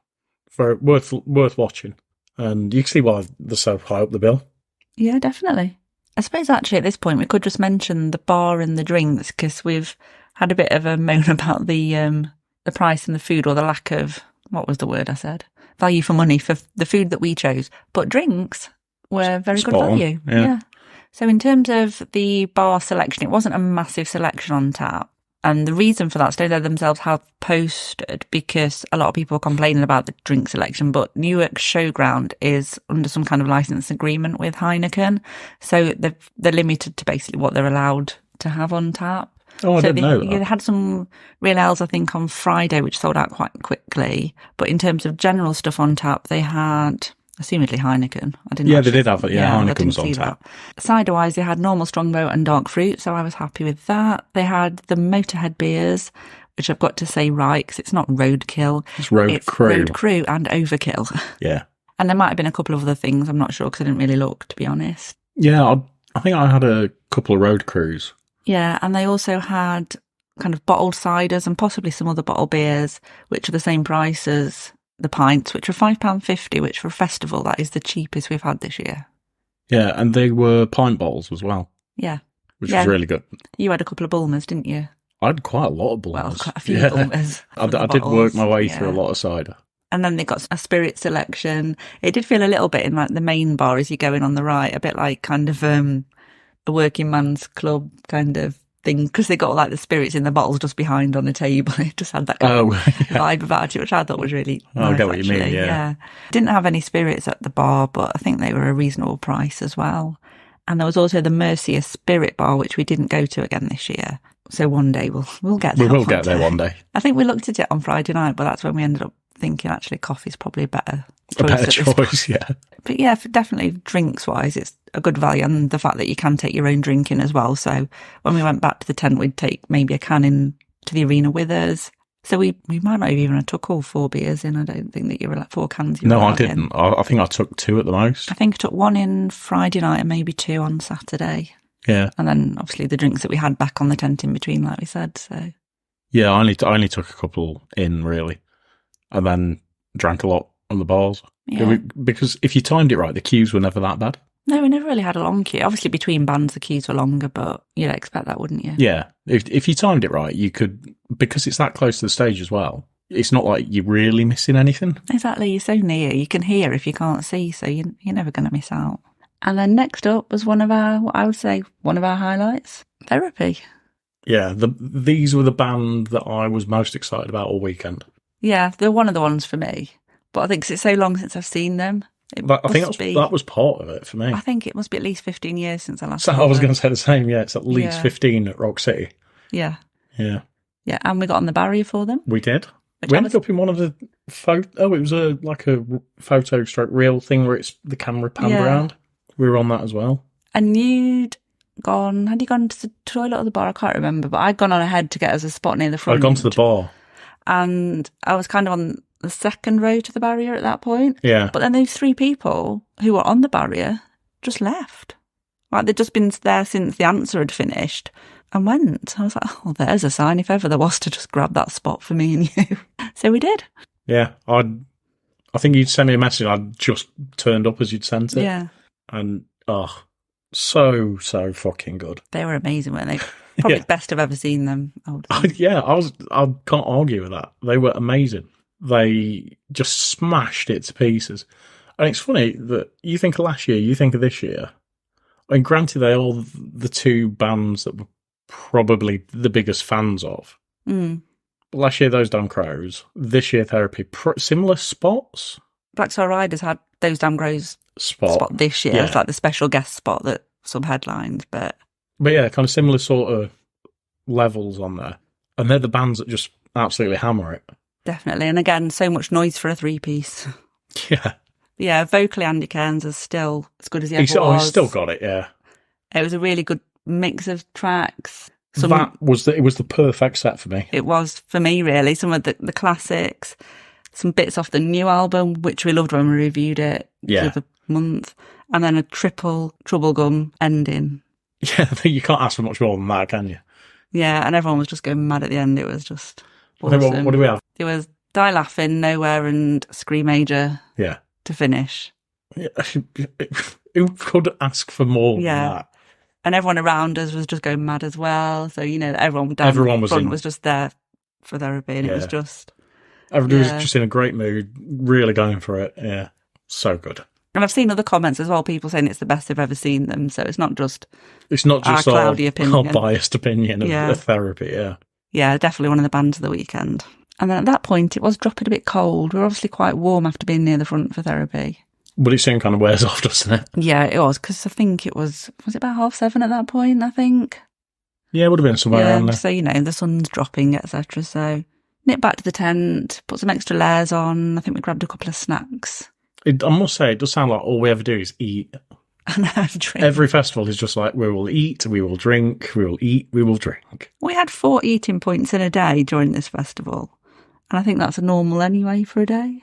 Worth watching. And you can see why they're so high up the bill. Yeah, definitely. I suppose actually at this point we could just mention the bar and the drinks, because we've had a bit of a moan about the price and the food, or the lack of, what was the word I said? Value for money for the food that we chose. But drinks were very good value. Yeah. So in terms of the bar selection, it wasn't a massive selection on tap. And the reason for that, Stonedead themselves have posted, because a lot of people are complaining about the drink selection, but Newark Showground is under some kind of license agreement with Heineken. So they're limited to basically what they're allowed to have on tap. Oh, I didn't know that. They had some real ales, I think, on Friday, which sold out quite quickly. But in terms of general stuff on tap, they had, assumedly, Heineken. They did have it. Yeah, Heineken was on tap. Cider-wise, they had normal strongbow and dark fruit, so I was happy with that. They had the Motorhead beers, which I've got to say right, because it's not Roadkill. It's Road Crew. Road Crew and Overkill. Yeah. And there might have been a couple of other things, I'm not sure, because I didn't really look, to be honest. Yeah, I think I had a couple of Road Crews. Yeah, and they also had kind of bottled ciders and possibly some other bottled beers, which are the same price as the pints, which are £5.50, which for a festival, that is the cheapest we've had this year. Yeah, and they were pint bottles as well. Yeah. Which was really good. You had a couple of Bulmers, didn't you? I had quite a lot of Bulmers. Well, quite a few Bulmers. I did work my way through a lot of cider. And then they got a spirit selection. It did feel a little bit in like the main bar as you go in on the right, a bit like kind of a working man's club kind of thing, because they got like the spirits in the bottles just behind on the table. It just had that kind of vibe about it, which I thought was really nice. I get what you mean, yeah. Didn't have any spirits at the bar, but I think they were a reasonable price as well. And there was also the Mercia Spirit Bar, which we didn't go to again this year. So one day we'll get there. We will get there one day. I think we looked at it on Friday night, but that's when we ended up thinking actually coffee's probably a better choice. Yeah. But yeah, definitely drinks wise, it's a good value, and the fact that you can take your own drink in as well. So when we went back to the tent, we'd take maybe a can in to the arena with us. So we might not have even took all 4 beers in. I don't think that you were like 4 cans. No, I didn't. I think I took 2 at the most. I think I took 1 in Friday night and maybe 2 on Saturday. Yeah. And then obviously the drinks that we had back on the tent in between, like we said. So yeah, I only took a couple in really, and then drank a lot on the bars. Yeah. Because if you timed it right, the queues were never that bad. No, we never really had a long queue. Obviously, between bands, the queues were longer, but you'd expect that, wouldn't you? Yeah. If you timed it right, you could, because it's that close to the stage as well, it's not like you're really missing anything. Exactly. You're so near. You can hear if you can't see, so you're never going to miss out. And then next up was one of our highlights, Therapy. Yeah, these were the band that I was most excited about all weekend. Yeah, they're one of the ones for me. But I think 'cause it's so long since I've seen them. I think that was part of it for me. I think it must be at least 15 years since I last So saw I was them. going to say the same. Yeah, it's at least 15 at Rock City. Yeah. Yeah. Yeah, and we got on the barrier for them. We did. We ended up in one of the it was a photo stroke reel thing where it's the camera panned around. We were on that as well. And had you gone to the toilet or the bar? I can't remember, but I'd gone on ahead to get us a spot near the front. I'd gone to the bar. And I was kind of on the second row to the barrier at that point. Yeah. But then those 3 people who were on the barrier just left. Like they'd just been there since the answer had finished and went. I was like, oh, there's a sign if ever there was to just grab that spot for me and you. So we did. Yeah. I think you'd send me a message. I'd just turned up as you'd sent it. Yeah. And, so fucking good. They were amazing, weren't they? Probably the best I've ever seen them. I can't argue with that. They were amazing. They just smashed it to pieces. And it's funny that you think of last year, you think of this year. I mean, granted, they are the 2 bands that we're probably the biggest fans of. Mm. But last year, those Damn Crows. This year, Therapy. Similar spots. Black Star Riders had those Damn Crows spot this year. Yeah. It's like the special guest spot that sub-headlines, but yeah, kind of similar sort of levels on there. And they're the bands that just absolutely hammer it. Definitely. And again, so much noise for a 3-piece. Yeah. Yeah, vocally Andy Cairns is still as good as he ever was. He's still got it, yeah. It was a really good mix of tracks. It was the perfect set for me. It was for me, really. Some of the classics, some bits off the new album, which we loved when we reviewed it for the month, and then a triple Trouble Gum ending. Yeah, you can't ask for much more than that, can you? Yeah, and everyone was just going mad at the end. It was just awesome. What do we have? It was Die Laughing, Nowhere, and Scream Major. Yeah. To finish. Yeah. Who could ask for more than that? And everyone around us was just going mad as well. So, everyone was just there for Therapy, and it was just... Everybody was just in a great mood, really going for it. Yeah, so good. And I've seen other comments as well, people saying it's the best they've ever seen them. So it's not just our cloudy opinion. Our biased opinion of Therapy, yeah. Yeah, definitely one of the bands of the weekend. And then at that point, it was dropping a bit cold. We were obviously quite warm after being near the front for Therapy. But it soon kind of wears off, doesn't it? Yeah, it was, because I think it was it about 7:30 at that point, I think? Yeah, it would have been somewhere around there. So, the sun's dropping, etc. So, nipped back to the tent, put some extra layers on. I think we grabbed a couple of snacks. I must say, it does sound like all we ever do is eat. And drink. Every festival is just like, we will eat, we will drink, we will eat, we will drink. We had 4 eating points in a day during this festival. And I think that's a normal anyway for a day.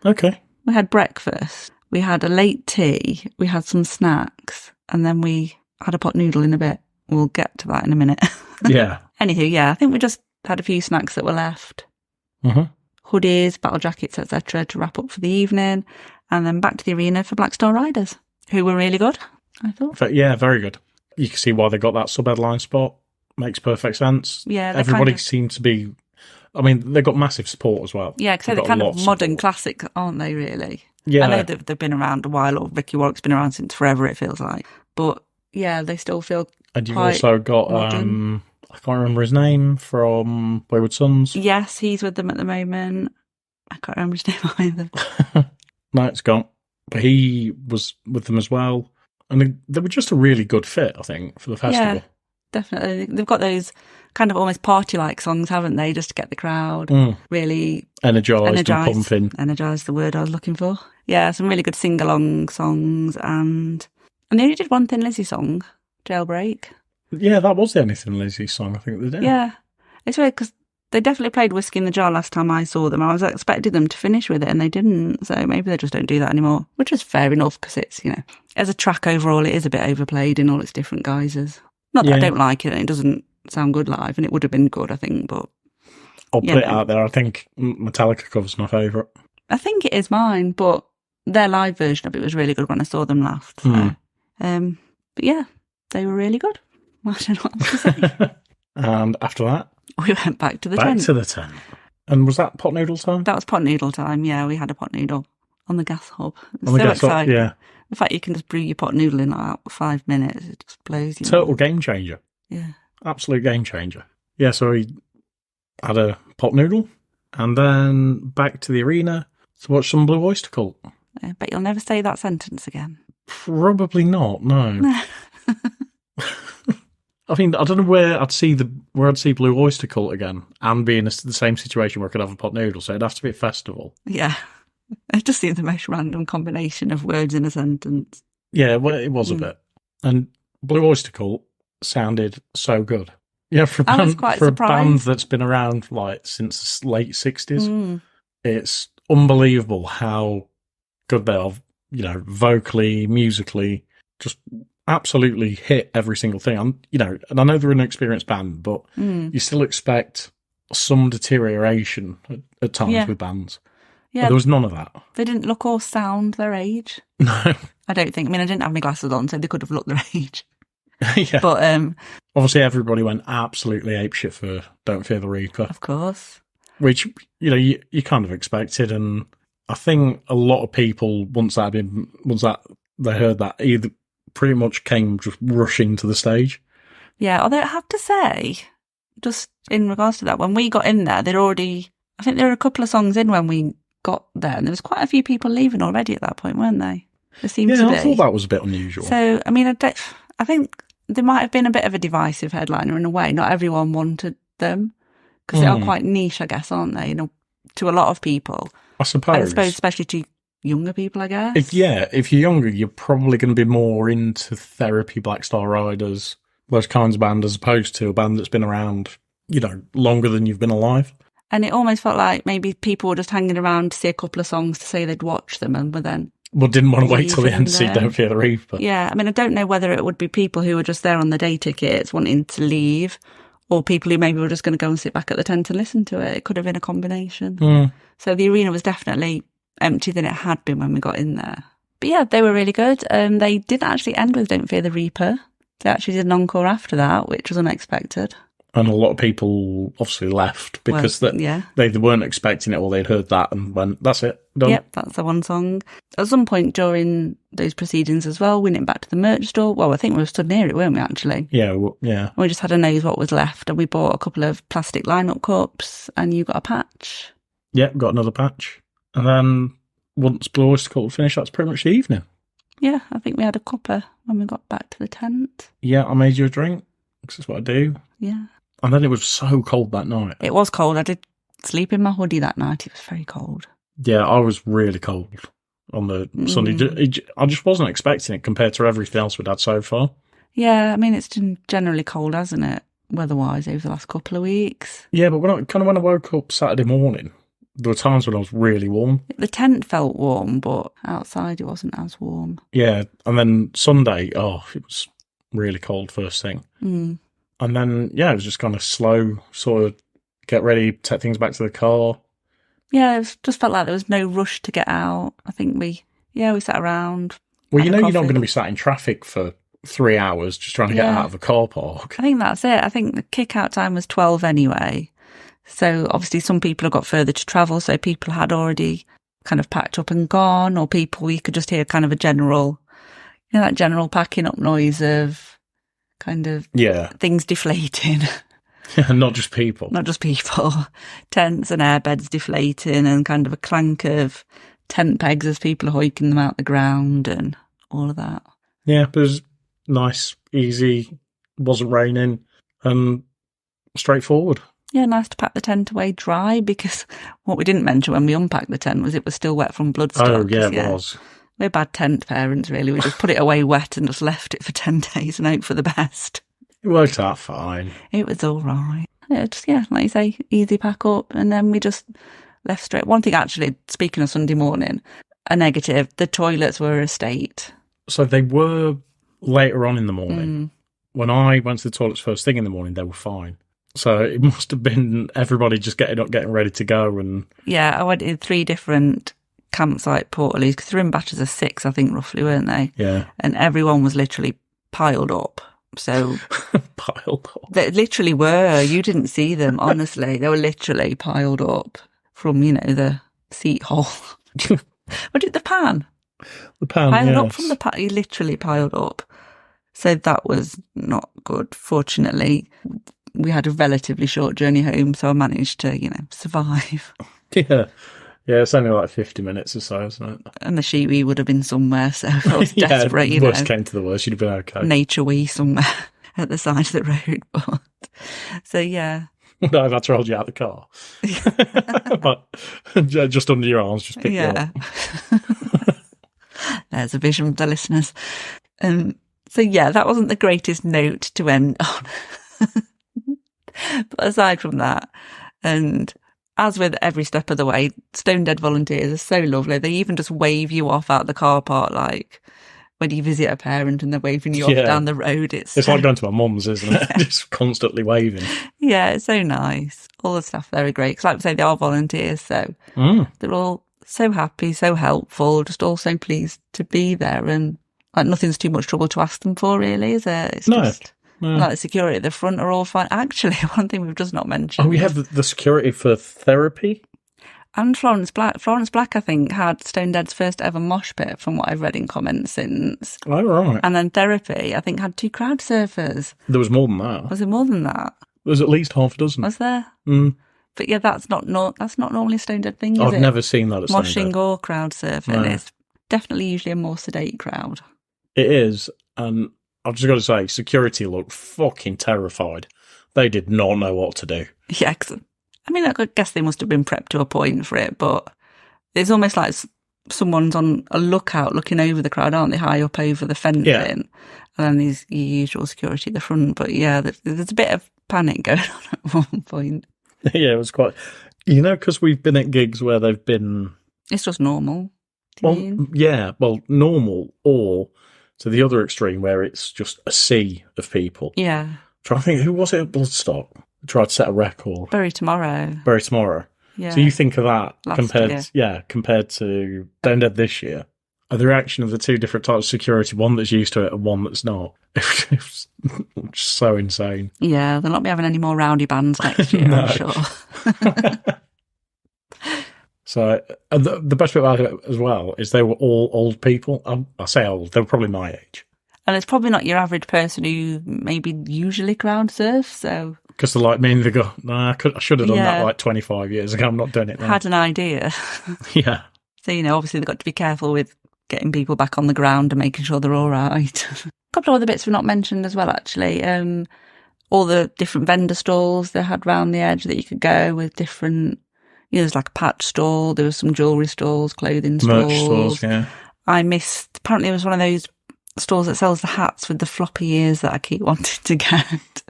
Okay. We had breakfast, we had a late tea, we had some snacks, and then we had a pot noodle in a bit. We'll get to that in a minute. Yeah. Anywho, I think we just had a few snacks that were left. Mm-hmm. Hoodies, battle jackets, etc. to wrap up for the evening. And then back to the arena for Black Star Riders, who were really good, I thought. Yeah, very good. You can see why they got that sub-headline spot. Makes perfect sense. Yeah. Everybody seemed to be... I mean, they've got massive support as well. Yeah, because they're kind of modern classic, aren't they, really? Yeah. I know they've been around a while, or Ricky Warwick's been around since forever, it feels like. But, yeah, they still feel And you've also got, I can't remember his name, from Wayward Sons. Yes, he's with them at the moment. I can't remember his name either. No, it's gone. But he was with them as well. And they were just a really good fit, I think, for the festival. Yeah, definitely. They've got those kind of almost party-like songs, haven't they, just to get the crowd really energised and pumping. Energised, the word I was looking for. Yeah, some really good sing-along songs. And they only did one Thin Lizzy song, Jailbreak. Yeah, that was the only Thin Lizzy song I think they did. Yeah. It's weird because they definitely played Whiskey in the Jar last time I saw them. I was expecting them to finish with it and they didn't. So maybe they just don't do that anymore, which is fair enough because it's, as a track overall, it is a bit overplayed in all its different guises. Not that I don't like it and it doesn't sound good live, and it would have been good, I think, but... I'll put it out there. I think Metallica cover's my favourite. I think it is mine, but their live version of it was really good when I saw them last. So. But yeah, they were really good. I don't know what else to say. And after that? We went back to the tent. Back to the tent. And was that pot noodle time? That was pot noodle time, yeah. We had a pot noodle on the gas hob. On the gas hob, yeah. The fact you can just brew your pot noodle in like 5 minutes, it just blows you. Total game changer. Yeah. Absolute game changer. Yeah, so we had a pot noodle. And then back to the arena to watch some Blue Oyster Cult. I bet you'll never say that sentence again. Probably not, no. I mean, I don't know where I'd see Blue Oyster Cult again and be in the same situation where I could have a pot noodle, so it'd have to be a festival. Yeah. It just seems the most random combination of words in a sentence. Yeah, well, it was a bit. And Blue Oyster Cult sounded so good. Yeah, for a band that's been around like since the late 60s, it's unbelievable how good they are, you know, vocally, musically, just absolutely hit every single thing. And I know they're an experienced band, but you still expect some deterioration at times with bands. Yeah, but there was none of that. They didn't look or sound their age. No. I don't think. I mean, I didn't have my glasses on, so they could have looked their age. Yeah. But obviously everybody went absolutely apeshit for Don't Fear the Reaper. Of course. Which, you kind of expected, and I think a lot of people, once that they heard that, either pretty much came just rushing to the stage. Yeah, although I have to say, just in regards to that, when we got in there, I think there were a couple of songs in when we got there, and there was quite a few people leaving already at that point, weren't they? There seemed to be. I thought that was a bit unusual. So, I mean, I think there might have been a bit of a divisive headliner in a way. Not everyone wanted them, because they are quite niche, I guess, aren't they? To a lot of people. I suppose, especially to younger people, I guess. If you're younger, you're probably going to be more into Therapy, Black Star Riders, those kinds of bands, as opposed to a band that's been around, longer than you've been alive. And it almost felt like maybe people were just hanging around to see a couple of songs to say they'd watch them, and were then... Well, didn't want to wait till the end to see Don't Fear the Reaper. Yeah, I mean, I don't know whether it would be people who were just there on the day tickets wanting to leave, or people who maybe were just going to go and sit back at the tent and listen to it. It could have been a combination. So the arena was definitely emptier than it had been when we got in there. But yeah, they were really good. They didn't actually end with Don't Fear the Reaper. They actually did an encore after that, which was unexpected. And a lot of people obviously left because they weren't expecting it, or they'd heard that and went, that's it, done. Yep, that's the one song. At some point during those proceedings as well, we went back to the merch store. Well, I think we were stood near it, weren't we, actually? Yeah, yeah. We just had a nose what was left, and we bought a couple of plastic line-up cups, and you got a patch. Yep, got another patch. And then once Blue Oyster Cult finished, that's pretty much the evening. Yeah, I think we had a cuppa when we got back to the tent. Yeah, I made you a drink, because that's what I do. Yeah. And then it was so cold that night. It was cold. I did sleep in my hoodie that night. It was very cold. Yeah, I was really cold on the Sunday. I just wasn't expecting it compared to everything else we'd had so far. Yeah, I mean, it's been generally cold, hasn't it, weather-wise, over the last couple of weeks. Yeah, but when I woke up Saturday morning, there were times when I was really warm. The tent felt warm, but outside it wasn't as warm. Yeah, and then Sunday, it was really cold first thing. And then, it was just kind of slow, sort of get ready, take things back to the car. Yeah, it just felt like there was no rush to get out. I think we sat around. Well, you're not going to be sat in traffic for 3 hours just trying to get out of a car park. I think that's it. I think the kick-out time was 12 anyway. So obviously some people have got further to travel, so people had already kind of packed up and gone, or people, you could just hear kind of a general, that general packing up noise of kind of things deflating. Not just people. Not just people. Tents and airbeds deflating, and kind of a clank of tent pegs as people are hoiking them out the ground and all of that. Yeah, but it was nice, easy, wasn't raining, and straightforward. Yeah, nice to pack the tent away dry, because what we didn't mention when we unpacked the tent was it was still wet from bloodstock. Oh, yeah, it was. We're bad tent parents, really. We just put it away wet and just left it for 10 days and hope for the best. It worked out fine. It was all right. Just, like you say, easy pack up. And then we just left straight. One thing, actually, speaking of Sunday morning, a negative, the toilets were a state. So they were later on in the morning. When I went to the toilets first thing in the morning, they were fine. So it must have been everybody just getting up, getting ready to go. And yeah, I went in 3 different campsite portaloos, because they're in batches of 6, I think, roughly, weren't they? Yeah. And everyone was literally piled up. So piled up. They literally were. You didn't see them, honestly. They were literally piled up from, the seat hole. What did the pan? The pan, piled yes. up from the pan. You literally piled up. So that was not good. Fortunately, we had a relatively short journey home, so I managed to, survive. Yeah. Yeah, it's only like 50 minutes or so, isn't it? And the Shiwi would have been somewhere, so if I was desperate, yeah, worst came to the worst, you'd have been okay. Nature wee somewhere at the side of the road. But so yeah. No, I've had to hold you out of the car. But just under your arms, just pick you up. There's a vision for the listeners. So yeah, that wasn't the greatest note to end on. But aside from that, and as with every step of the way, Stonedead volunteers are so lovely. They even just wave you off out the car park, like when you visit a parent and they're waving you off down the road. It's like going to my mum's, isn't it? Just constantly waving. Yeah, it's so nice. All the staff there are great. Because like we say, they are volunteers, so they're all so happy, so helpful, just all so pleased to be there. And like nothing's too much trouble to ask them for, really, is it? It's just like the security at the front are all fine. Actually, one thing we've just not mentioned. Oh, we have the security for therapy? And Florence Black. Florence Black, I think, had Stonedead's first ever mosh pit, from what I've read in comments since. Oh, right. And then therapy, I think, had 2 crowd surfers. There was more than that. Was there more than that? There was at least half a dozen. Was there? Mm. But yeah, that's not normally a Stonedead thing, is I've it? never seen that at Moshing Stonedead. or crowd surfing. No. It's definitely usually a more sedate crowd. It is, and I've just got to say, security looked fucking terrified. They did not know what to do. Yeah, I mean, I guess they must have been prepped to a point for it, but it's almost like someone's on a lookout looking over the crowd, aren't they, high up over the fencing? Yeah. And then there's your usual security at the front. But yeah, there's a bit of panic going on at one point. Yeah, it was quite... because we've been at gigs where they've been... It's just normal. Normal, or to the other extreme where it's just a sea of people. Yeah. I'm trying to think, who was it at Bloodstock? Tried to set a record. Bury Tomorrow. Yeah. So you think of that compared to Stonedead this year. The reaction of the 2 different types of security, one that's used to it and one that's not. It was just so insane. Yeah, they'll not be having any more rowdy bands next year, I'm sure. So the best bit about it as well is they were all old people. I say old, they were probably my age. And it's probably not your average person who maybe usually crowd surfs, so... Because they're like me and they go, I should have done that like 25 years ago. I'm not doing it now. Had an idea. Yeah. So, obviously they've got to be careful with getting people back on the ground and making sure they're all right. A couple of other bits we've not mentioned as well, actually. All the different vendor stalls they had round the edge that you could go with different... there's like a patch stall, there was some jewellery stalls, clothing stalls. Merch stalls, yeah. I missed... Apparently it was one of those stores that sells the hats with the floppy ears that I keep wanting to get.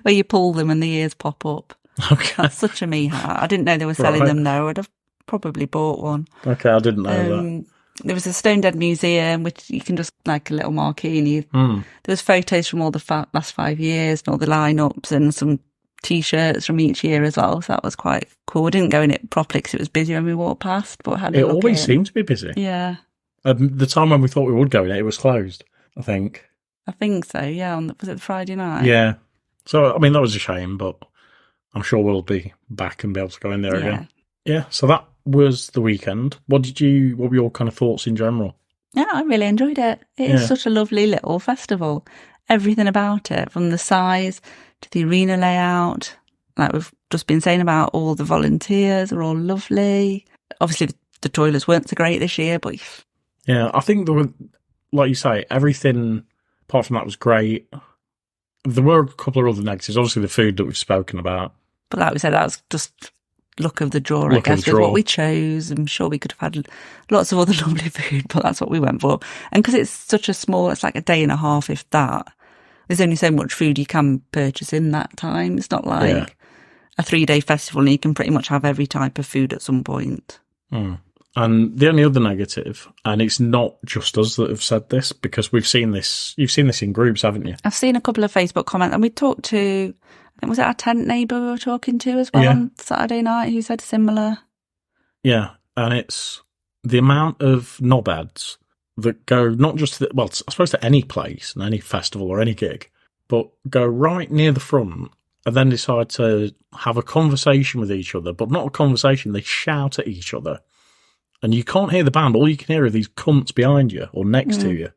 Where you pull them and the ears pop up. Okay. That's such a me hat. I didn't know they were selling them though. I'd have probably bought one. Okay, I didn't know that. There was a Stonedead museum, which you can just, like a little marquee, and there was photos from all the last 5 years and all the lineups and some T-shirts from each year as well. So that was quite cool. We didn't go in it properly because it was busy when we walked past, but had it always seemed to be busy. Yeah. The time when we thought we would go in it was closed, I think. I think so, yeah. Was it the Friday night? Yeah. So, I mean, that was a shame, but I'm sure we'll be back and be able to go in there again. Yeah, so that was the weekend. What were your kind of thoughts in general? Yeah, I really enjoyed it. It is such a lovely little festival. Everything about it, from the size to the arena layout. Like we've just been saying about all the volunteers are all lovely. Obviously, the toilets weren't so great this year, but... Yeah, I think there were, like you say, everything apart from that was great. There were a couple of other negatives. Obviously, the food that we've spoken about. But like we said, that was just luck of the draw, I guess, with what we chose. I'm sure we could have had lots of other lovely food, but that's what we went for. And because it's such a small, it's like a day and a half, if that. There's only so much food you can purchase in that time. It's not like a 3-day festival and you can pretty much have every type of food at some point. Mm. And the only other negative, and it's not just us that have said this, because you've seen this in groups, haven't you? I've seen a couple of Facebook comments, and we talked to, I think, was it our tent neighbour we were talking to as well on Saturday night, who said similar? Yeah, and it's the amount of knobheads that go not just to I suppose to any place, and any festival or any gig, but go right near the front and then decide to have a conversation with each other, but not a conversation, they shout at each other. And you can't hear the band. All you can hear are these cunts behind you or next to you.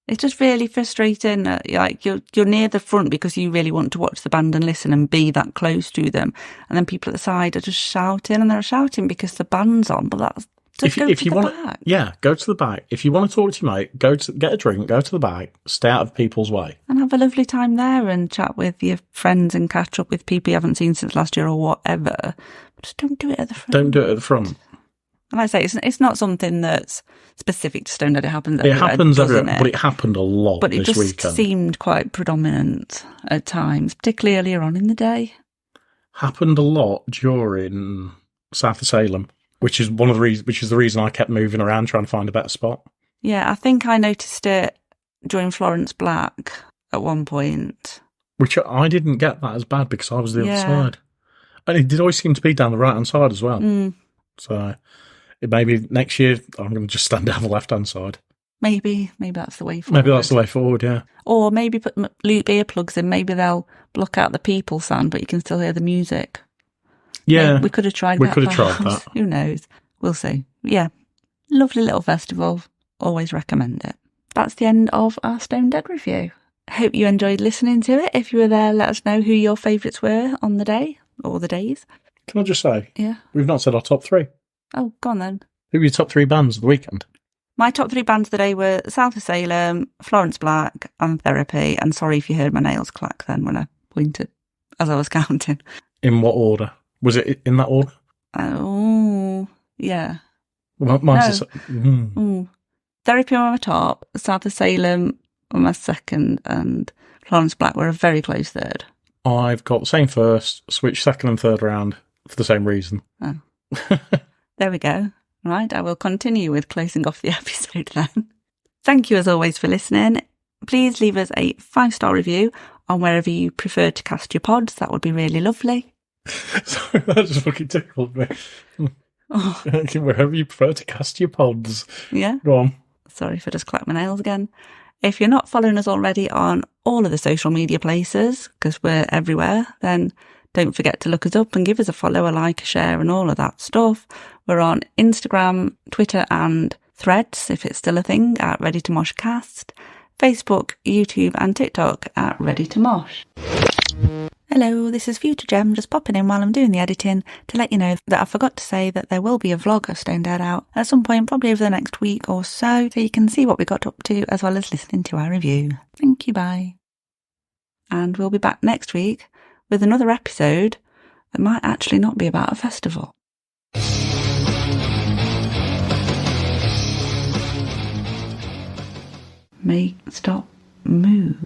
It's just really frustrating. Like you're near the front because you really want to watch the band and listen and be that close to them, and then people at the side are just shouting, and they're shouting because the band's on. But that's just go to the back. Yeah, go to the back. If you want to talk to your mate, get a drink, go to the back, stay out of people's way, and have a lovely time there and chat with your friends and catch up with people you haven't seen since last year or whatever. But just don't do it at the front. Don't do it at the front. And like I say, it's not something that's specific to Stonedead. It happens everywhere. It happens everywhere, but it happened a lot this weekend. But it just seemed quite predominant at times, particularly earlier on in the day. Happened a lot during South of Salem, which is the reason I kept moving around trying to find a better spot. Yeah, I think I noticed it during Florence Black at one point. Which I didn't get that as bad because I was the other side. And it did always seem to be down the right-hand side as well. Mm. So maybe next year I'm going to just stand down the left-hand side. Maybe that's the way forward. Maybe that's the way forward, yeah. Or maybe put loop earplugs in. Maybe they'll block out the people sound, but you can still hear the music. Yeah. Maybe we could have tried that. Who knows? We'll see. Yeah. Lovely little festival. Always recommend it. That's the end of our Stonedead review. Hope you enjoyed listening to it. If you were there, let us know who your favourites were on the day or the days. Can I just say? Yeah. We've not said our top 3. Oh, go on then. Who were your top 3 bands of the weekend? My top 3 bands today were South of Salem, Florence Black, and Therapy. And sorry if you heard my nails clack then when I pointed as I was counting. In what order? Was it in that order? Oh, yeah. Well, mine's Therapy were my top, South of Salem were my second, and Florence Black were a very close third. I've got the same first, switch second and third round for the same reason. Oh. There we go. Right, I will continue with closing off the episode then. Thank you as always for listening. Please leave us a 5-star review on wherever you prefer to cast your pods. That would be really lovely. Sorry, that just fucking tickled me. Oh. Wherever you prefer to cast your pods. Yeah. Go on. Sorry if I just clapped my nails again. If you're not following us already on all of the social media places, because we're everywhere, then don't forget to look us up and give us a follow, a like, a share, and all of that stuff. We're on Instagram, Twitter, and Threads, if it's still a thing, at Ready to Mosh Cast. Facebook, YouTube, and TikTok at Ready to Mosh. Hello, this is Future Gem, just popping in while I'm doing the editing to let you know that I forgot to say that there will be a vlog of Stonedead out at some point, probably over the next week or so you can see what we got up to as well as listening to our review. Thank you, bye. And we'll be back next week with another episode that might actually not be about a festival. Stop, move.